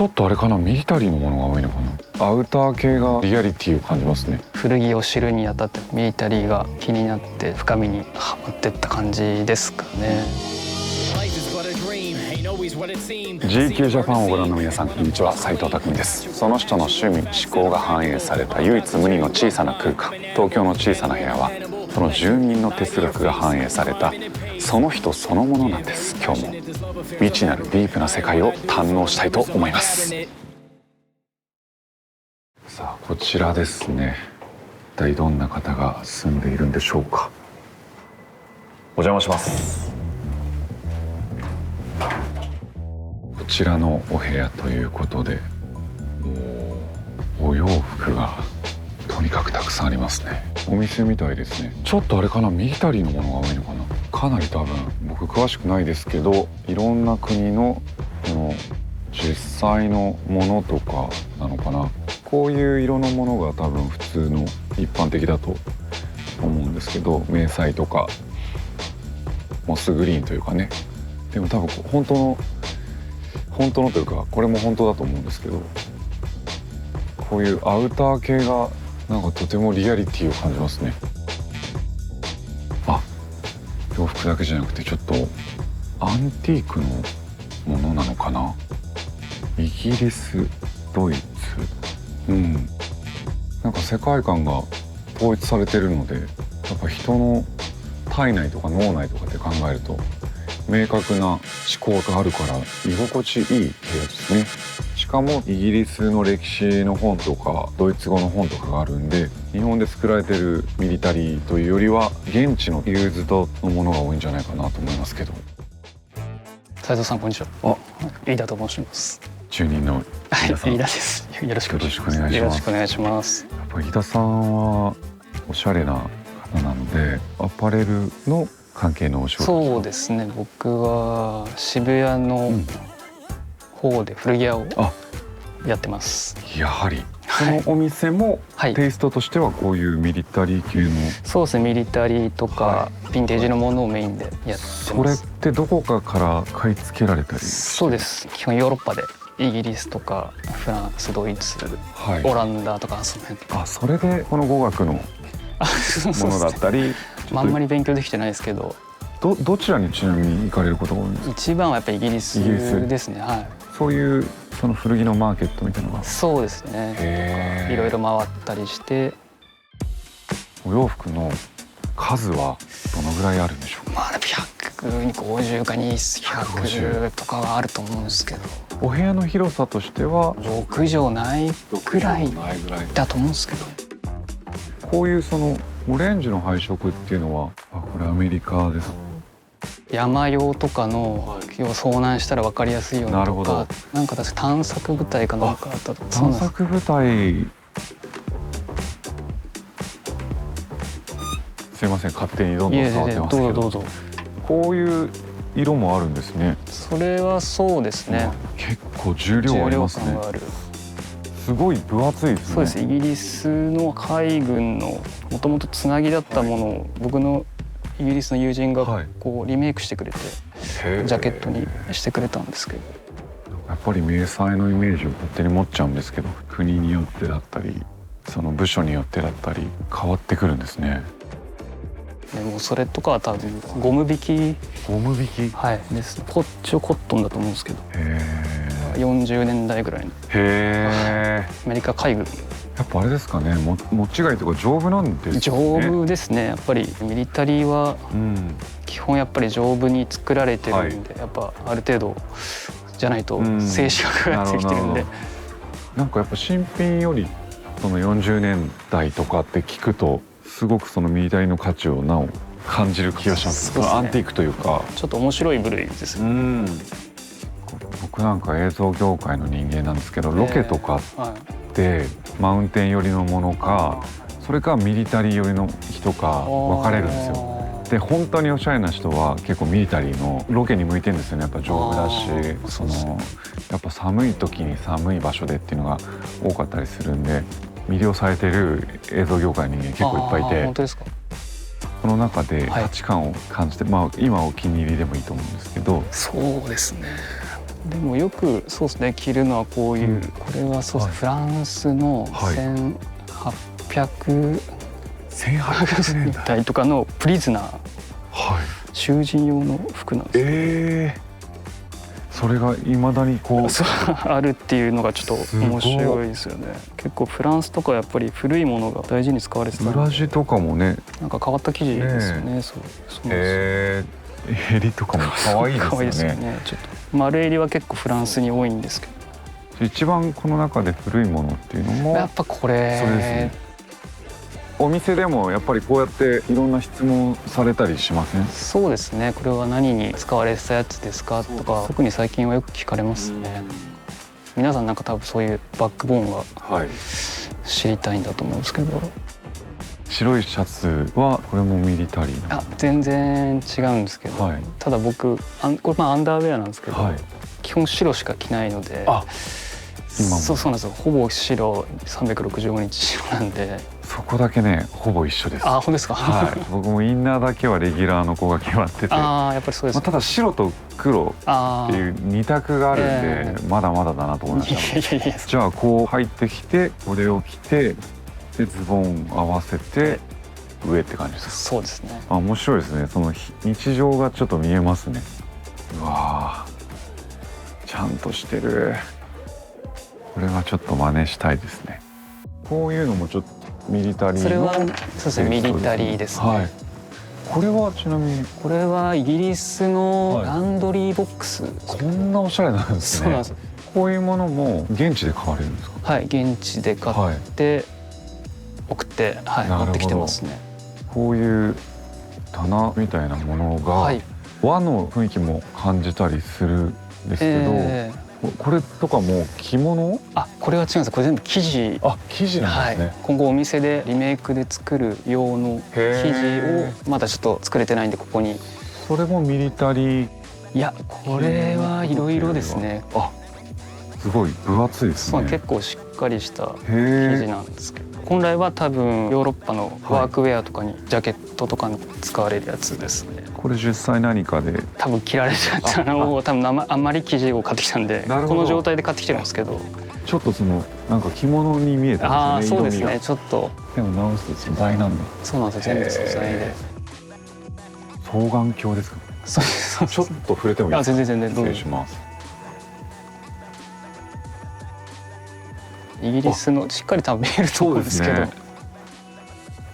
ょっとあれかな、ミリタリーのものが多いのかな。アウター系がリアリティを感じますね。古着を知るにあたってミリタリーが気になって深みにはまってった感じですかね。GQ ジャパンをご覧の皆さん、こんにちは。斉藤匠です。その人の趣味思考が反映された唯一無二の小さな空間、東京の小さな部屋はその住民の哲学が反映されたその人そのものなんです。今日も未知なるディープな世界を堪能したいと思います。さあ、こちらですね。一体どんな方が住んでいるんでしょうか。お邪魔します。こちらのお部屋ということで、お洋服がとにかくたくさんありますね。お店みたいですね。ちょっとあれかな、ミリタリーのものが多いのかな。かなり多分僕詳しくないですけど、いろんな国のこの実際のものとかなのかな。こういう色のものが多分普通の一般的だと思うんですけど、迷彩とかモスグリーンというかね。でも多分本当のというか、これも本当だと思うんですけど、こういうアウター系がなんかとてもリアリティを感じますね。あ、洋服だけじゃなくてちょっとアンティークのものなのかな。イギリス、ドイツ、なんか世界観が統一されてるので、やっぱ人の体内とか脳内とかって考えると明確な思考があるから居心地いい部屋ですね。しかもイギリスの歴史の本とかドイツ語の本とかがあるんで、日本で作られてるミリタリーというよりは現地のユーズドのものが多いんじゃないかなと思いますけど。斉藤さん、こんにちは。飯田と申します。住人の飯田さん。飯田です。よろしくお願いします。よろしくお願いします。よろしくお願いします。やっぱ飯田さんはおしゃれな方なので、アパレルの関係のお仕事。そうですね。僕は渋谷の方で古着屋をやってます。やはりそのお店もテイストとしてはこういうミリタリー系の、そうですね。ミリタリーとかヴィンテージのものをメインでやってます。それってどこかから買い付けられたり？そうです。基本ヨーロッパで、イギリスとかフランス、ドイツ、オランダとかその辺。それでこの語学のものだったりあんまり勉強できてないですけど。どちらにちなみに行かれることが多いんですか？一番はやっぱりイギリスですね。はい。そういうその古着のマーケットみたいなのが。そうですね。いろいろ回ったりして。お洋服の数はどのぐらいあるんでしょうか？150か200とかはあると思うんですけど。お部屋の広さとしては6畳ないくらいだと思うんですけど。こういうそのオレンジの配色っていうのは、これアメリカです。山用とかの遭難したら分かりやすいようなとか、なんか確か探索部隊かなんかあったと。探索部隊。すいません、勝手にどんどん触ってますけど。どうぞ。こういう色もあるんですね。それはそうですね。結構重量ありますね。すごい分厚いですね。そうです。イギリスの海軍のもともとつなぎだったものを僕のイギリスの友人がこうリメイクしてくれて、ジャケットにしてくれたんですけど。やっぱり迷彩のイメージを勝手に持っちゃうんですけど、国によってだったりその部署によってだったり変わってくるんですね。でもそれとかは多分ゴム引き。はいです。こっちはコットンだと思うんですけど。40年代ぐらいの。アメリカ海軍。やっぱあれですかね、持ちがいとか丈夫なんですね。丈夫ですね。やっぱりミリタリーは基本やっぱり丈夫に作られてるんで、やっぱある程度じゃないと静止画ができてるんで。なんかやっぱ新品よりその40年代とかって聞くと、すごくそのミリタリーの価値をなお感じる気がします。アンティークというかちょっと面白い部類ですね。僕なんか映像業界の人間なんですけど、ロケとかってマウンテン寄りのものか、それかミリタリー寄りの人か分かれるんですよ。で本当におしゃれな人は結構ミリタリーのロケに向いてるんですよね。やっぱ丈夫だし、やっぱ寒い時に寒い場所でっていうのが多かったりするんで、魅了されてる映像業界の人間結構いっぱいいて。本当ですか？この中で価値観を感じて、今お気に入りでもいいと思うんですけど。そうですね。でもよくそうですね、着るのはこういう、これはそうですね、フランスの1800年代とかのプリズナー、囚人用の服なんです。それがいまだにこうあるっていうのがちょっと面白いですよね。結構フランスとかやっぱり古いものが大事に使われてたので、裏地とかもね、なんか変わった生地ですよね。そう襟とかも可愛いですよね。可愛いですよね。ちょっと丸襟は結構フランスに多いんですけど、一番この中で古いものっていうのもやっぱこれ、それですね。お店でもやっぱりこうやっていろんな質問されたりしません？そうですね。これは何に使われてたやつですかとか、特に最近はよく聞かれますね。皆さんなんか多分そういうバックボーンが知りたいんだと思うんですけど。白いシャツはこれもミリタリー？全然違うんですけど、ただ僕これアンダーウェアなんですけど、基本白しか着ないので。そうなんですよ。ほぼ白、365日白なんで。そこだけね、ほぼ一緒です。本当ですか？僕もインナーだけはレギュラーの子が決まってて、やっぱりそうです。ただ白と黒っていう二択があるんで、まだまだだなと思いました。じゃあこう入ってきて、これを着て、でズボン合わせて上って感じですか？そうですね。面白いですね。その日常がちょっと見えますね。うわー、ちゃんとしてる。これはちょっと真似したいですね。こういうのもちょっとミリタリーの。それはそうですね、ミリタリーですね。これはちなみにこれはイギリスのランドリーボックス。こんなおしゃれなんですね。そうなんです。こういうものも現地で買われるんですか？現地で買って送って持ってきてますね。こういう棚みたいなものが和の雰囲気も感じたりするんですけど。これとかも着物？これは違うんです。これ全部生地。生地なんですね。今後お店でリメイクで作る用の生地をまだちょっと作れてないんで、ここに。それもミリタリー？いや、これはいろいろですね。すごい分厚いですね。結構しっかりした生地なんですけど、本来は多分ヨーロッパのワークウェアとかにジャケットとかに使われるやつですね。これ実際何かで多分着られちゃったのを、多分あんまり生地を買ってきたんで、この状態で買ってきてるんですけど、ちょっとそのなんか着物に見えたんですね。そうですね。ちょっとでも直す素材なんだ。そうなんですよ。全部素材で。双眼鏡ですか？ちょっと触れてもいいですか？全然失礼します。イギリスのしっかり多分見えると思うんですけど、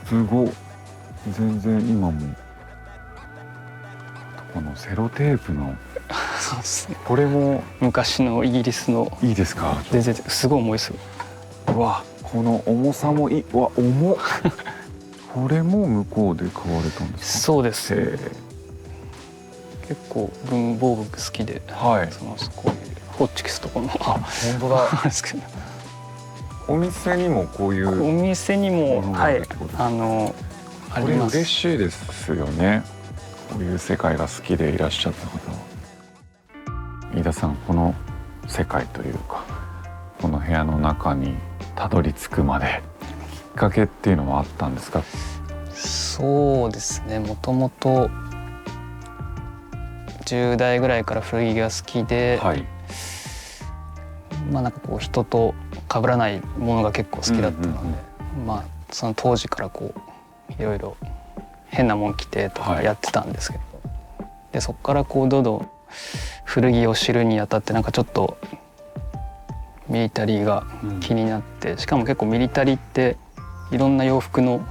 すごい。全然今もこのセロテープのそうですね。これも昔のイギリスの。いいですか？全然すごい重いですよ。うわ、この重さもいい。うわ、重っ。これも向こうで買われたんですか？そうです。結構文房具好きで、こういうホッチキスとかも本当だ。お店にもこういう。お店にもありこれ嬉しいですよね。こういう世界が好きでいらっしゃった方は。飯田さん、この世界というかこの部屋の中にたどり着くまできっかけっていうのはあったんですか？そうですね。もともと10代ぐらいから古着が好きで、なんかこう人と被らないものが結構好きだったので、その当時からこういろいろ変なもん着てとかやってたんですけど、でそこからこうどんどん古着を知るにあたって、なんかちょっとミリタリーが気になって、しかも結構ミリタリーっていろんな洋服の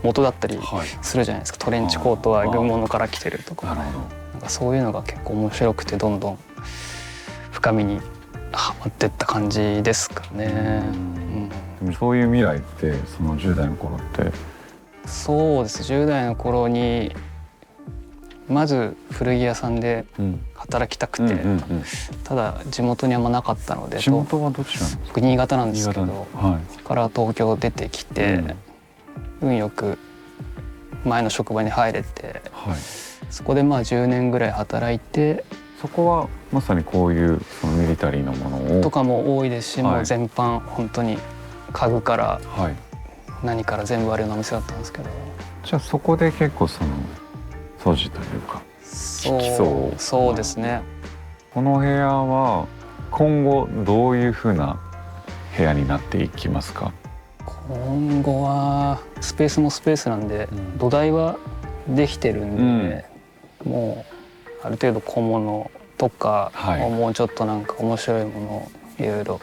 元だったりするじゃないですか。トレンチコートは軍物から来てるとか、なんかそういうのが結構面白くて、どんどん深みにはまってった感じですかね。そういう未来ってその10代の頃って？そうです。10代の頃にまず古着屋さんで働きたくて、ただ地元にあんまなかったので。地元はどちらなんですか？僕新潟なんですけど、そこから東京出てきて、運よく前の職場に入れて、そこで10年ぐらい働いて。そこはまさにこういうそのミリタリーのものをとかも多いですし、もう全般本当に家具から何から全部あるようなお店だったんですけど。じゃあそこで結構その素地というかそうですね。この部屋は今後どういう風な部屋になっていきますか？今後はスペースもスペースなんで、土台はできてるんで、もうある程度小物とかをもうちょっとなんか面白いものをいろいろ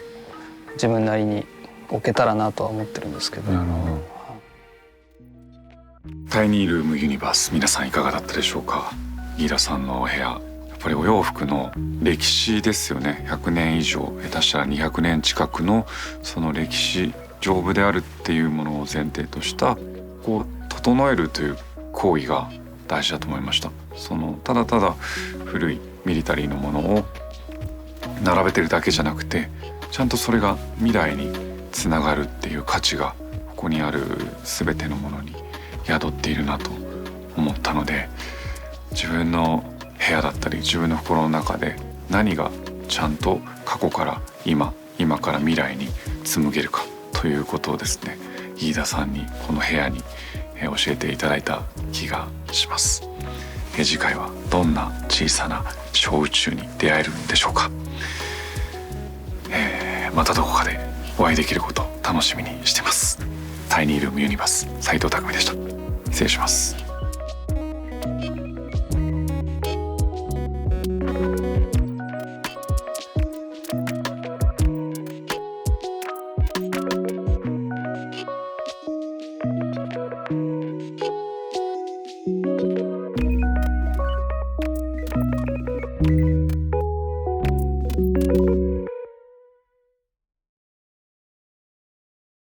自分なりに置けたらなとは思ってるんですけど。なるほど。タイニールームユニバース、皆さんいかがだったでしょうか？飯田さんのお部屋、やっぱりお洋服の歴史ですよね。100年以上、下手したら200年近くのその歴史、丈夫であるっていうものを前提としたこう整えるという行為が大事だと思いました。ただただ古いミリタリーのものを並べてるだけじゃなくて、ちゃんとそれが未来につながるっていう価値がここにある全てのものに宿っているなと思ったので、自分の部屋だったり自分の心の中で何がちゃんと過去から今から未来に紡げるかということをですね、飯田さんにこの部屋に教えていただいた気がします。次回はどんな小さな小宇宙に出会えるんでしょうか。またどこかでお会いできることを楽しみにしてます。タイニールームユニバース、斉藤匠でした。失礼します。